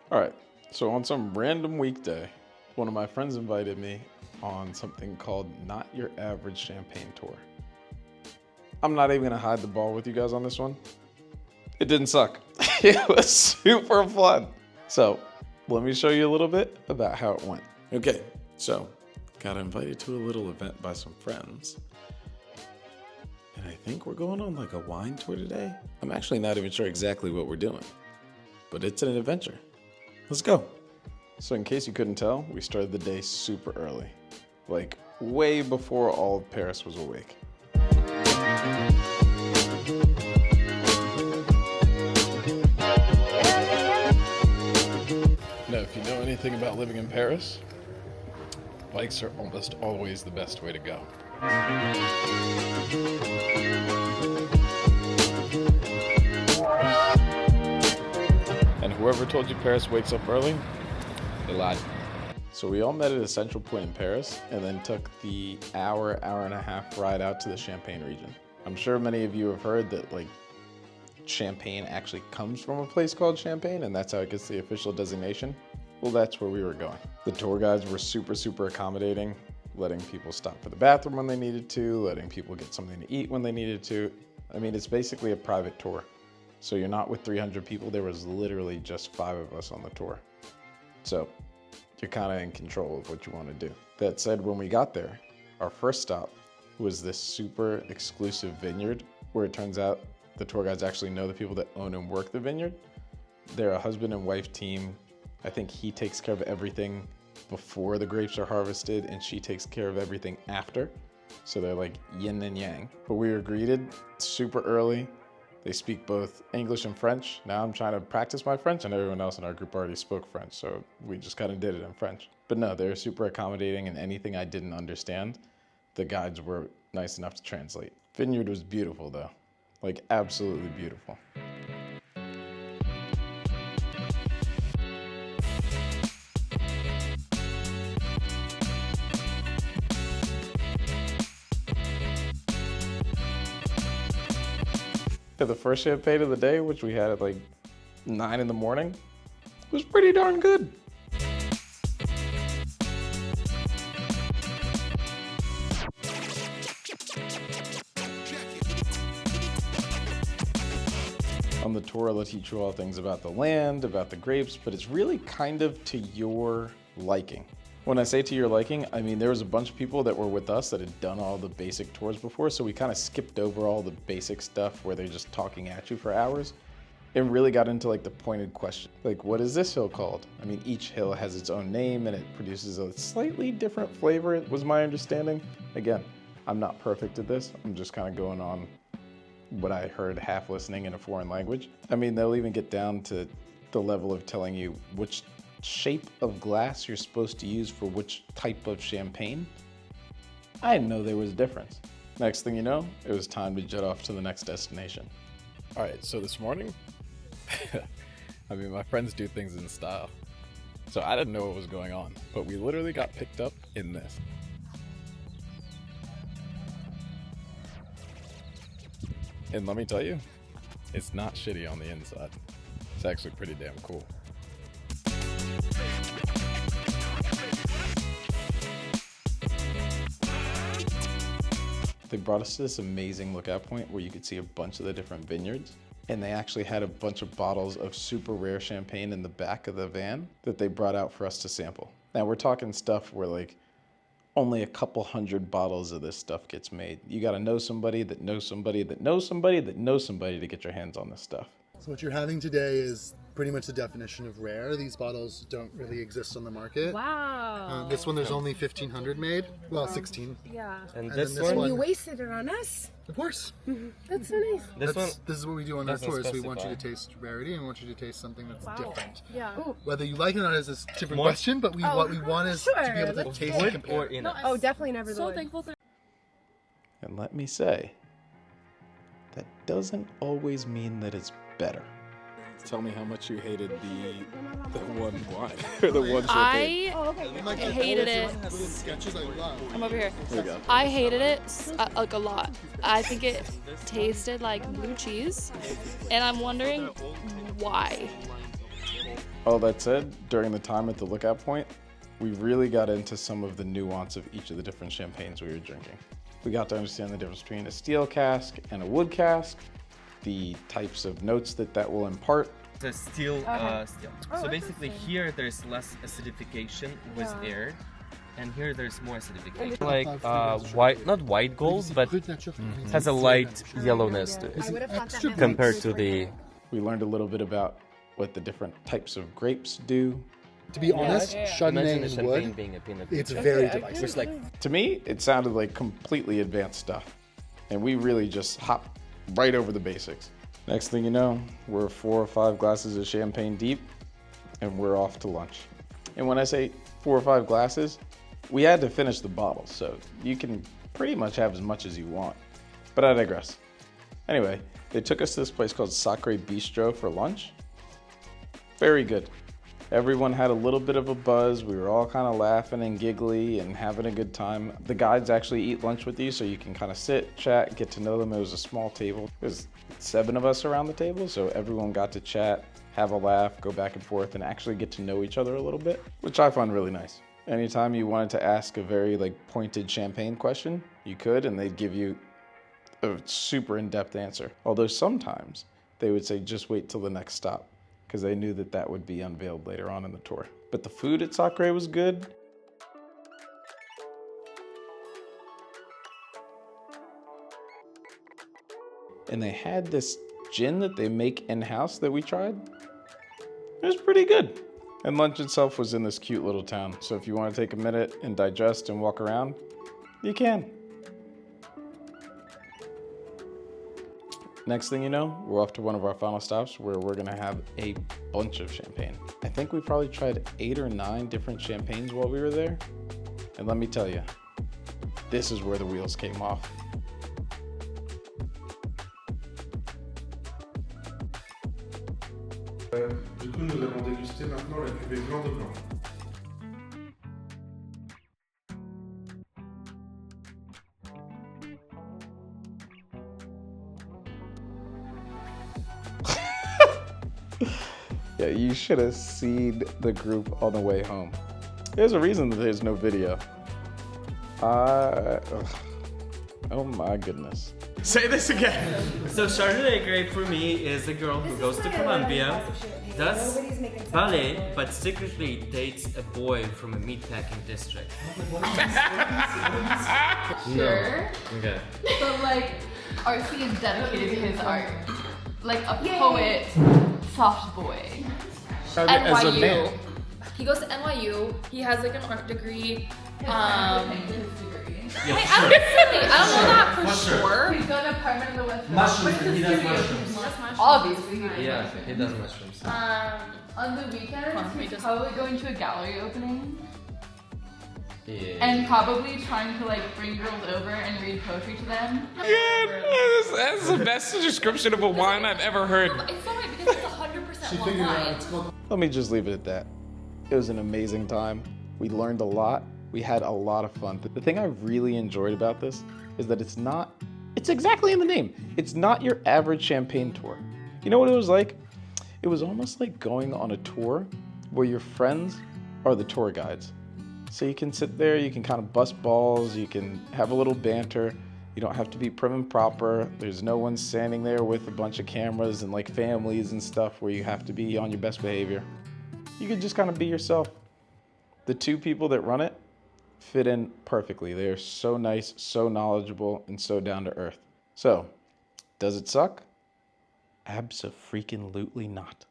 All right, so on some random weekday, one of my friends invited me on something called Not Your Average Champagne Tour. I'm not even gonna hide the ball with you guys on this one. It didn't suck. It was super fun. So let me show you a little bit about how it went. Okay, so got invited to a little event by some friends. And I think we're going on like a wine tour today. I'm actually not even sure exactly what we're doing, but it's an adventure. Let's go. So in case you couldn't tell, we started the day super early, like way before all of Paris was awake. Now, if you know anything about living in Paris, bikes are almost always the best way to go. And whoever told you Paris wakes up early, they lied. So we all met at a central point in Paris and then took the hour and a half ride out to the Champagne region. I'm sure many of you have heard that like Champagne actually comes from a place called Champagne and that's how it gets the official designation. Well, that's where we were going. The tour guides were super accommodating, letting people stop for the bathroom when they needed to, letting people get something to eat when they needed to. I mean, it's basically a private tour. So you're not with 300 people, there was literally just 5 of us on the tour. So you're kind of in control of what you want to do. That said, when we got there, our first stop was this super exclusive vineyard where it turns out the tour guides actually know the people that own and work the vineyard. They're a husband and wife team. I think he takes care of everything before the grapes are harvested and she takes care of everything after. So they're like yin and yang. But we were greeted super early. They speak both English and French. Now I'm trying to practice my French and everyone else in our group already spoke French. So we just kind of did it in French. But no, they're super accommodating and anything I didn't understand, the guides were nice enough to translate. Vineyard was beautiful though, like absolutely beautiful. The first champagne of the day, which we had at like 9 in the morning, was pretty darn good. On the tour, they'll teach you all things about the land, about the grapes, but it's really kind of to your liking. When I say to your liking, I mean there was a bunch of people that were with us that had done all the basic tours before, so we kind of skipped over all the basic stuff where they're just talking at you for hours and really got into like the pointed question. Like, what is this hill called? I mean, each hill has its own name and it produces a slightly different flavor, was my understanding. Again, I'm not perfect at this. I'm just kind of going on what I heard half listening in a foreign language. I mean, they'll even get down to the level of telling you which shape of glass you're supposed to use for which type of champagne. I didn't know there was a difference. Next thing you know, it was time to jet off to the next destination. All right, so this morning, I mean, my friends do things in style. So I didn't know what was going on, but we literally got picked up in this. And let me tell you, it's not shitty on the inside. It's actually pretty damn cool. They brought us to this amazing lookout point where you could see a bunch of the different vineyards. And they actually had a bunch of bottles of super rare champagne in the back of the van that they brought out for us to sample. Now we're talking stuff where like only a couple hundred bottles of this stuff gets made. You gotta know somebody that knows somebody that knows somebody that knows somebody to get your hands on this stuff. So what you're having today is pretty much the definition of rare. These bottles don't really exist on the market. Wow. This one there's only 1,500 made. Well, 16. Yeah. And this then one, And you wasted it on us? of course. That's so nice. This is what we do on our doesn't tours. We want you to specify. taste rarity and we want you to taste something that's different. Yeah. Whether you like it or not is a different More? question, but what we want is to be sure, able to let's taste do and it. compare. or in us. Oh, definitely never the So wood. thankful for And let me say, that doesn't always mean that it's better. Tell me how much you hated the one wine, or the one champagne. I hated it. Little sketches I love. I'm over here. There you go. I hated it like a lot. I think it tasted like blue cheese, and I'm wondering why. All that said, during the time at the lookout point, we really got into some of the nuance of each of the different champagnes we were drinking. We got to understand the difference between a steel cask and a wood cask, the types of notes that will impart. The steel. Oh, So basically interesting. here there's less acidification with Yeah. air, and here there's more acidification. Like, Like white, not white gold, but has a light yellowness to I it would have thought that meant compared like to the. fruit We learned a little bit about what the different types of grapes do. To be honest, yeah. Chardonnay Imagine the and champagne wood, being a peanut it's butter. very Okay, I divisive. Just like To me, it sounded like completely advanced stuff, and we really just hopped right over the basics. Next thing you know, we're 4 or 5 glasses of champagne deep, and we're off to lunch. And when I say 4 or 5 glasses, we had to finish the bottle, so you can pretty much have as much as you want. But I digress. Anyway, they took us to this place called Sacre Bistro for lunch. Very good. Everyone had a little bit of a buzz. We were all kind of laughing and giggly and having a good time. The guides actually eat lunch with you, so you can kind of sit, chat, get to know them. It was a small table. There's 7 of us around the table, so everyone got to chat, have a laugh, go back and forth, and actually get to know each other a little bit, which I find really nice. Anytime you wanted to ask a very pointed champagne question, you could, and they'd give you a super in-depth answer. Although sometimes they would say, just wait till the next stop, because they knew that would be unveiled later on in the tour. But the food at Sacre was good. And they had this gin that they make in-house that we tried. It was pretty good. And lunch itself was in this cute little town. So if you want to take a minute and digest and walk around, you can. Next thing you know, we're off to one of our final stops where we're gonna have a bunch of champagne. I think we probably tried 8 or 9 different champagnes while we were there. And let me tell you, this is where the wheels came off. Du coup, nous allons déguster maintenant la cuvée blanc de blanc. Yeah, you should have seen the group on the way home. There's a reason that there's no video. Oh my goodness. Say this again. So Chardonnay grape for me is a girl who goes to Colombia, does ballet, but secretly dates a boy from a meatpacking district. Sure. Okay. But like, RC is dedicated to his art. Like a poet, soft boy. As a man. NYU. He goes to NYU. He has like an art degree. Wait, I don't know that for sure. He's got an apartment in the West. Mushrooms, he does mushrooms. Obviously, he does Yeah, mushrooms. he does mushrooms. On the weekends, he's just- probably going to a gallery opening Yeah. and probably trying to like bring girls over and read poetry to them. That's the best description of a wine I've ever heard. It's alright because it's 100% long wine. Let me just leave it at that. It was an amazing time. We learned a lot. We had a lot of fun. The thing I really enjoyed about this is that it's exactly in the name. It's not your average champagne tour. You know what it was like? It was almost like going on a tour where your friends are the tour guides. So you can sit there, you can kind of bust balls, you can have a little banter. You don't have to be prim and proper. There's no one standing there with a bunch of cameras and like families and stuff where you have to be on your best behavior. You could just kind of be yourself. The 2 people that run it fit in perfectly. They are so nice, so knowledgeable, and so down to earth. So, does it suck? Abso-freaking-lutely not.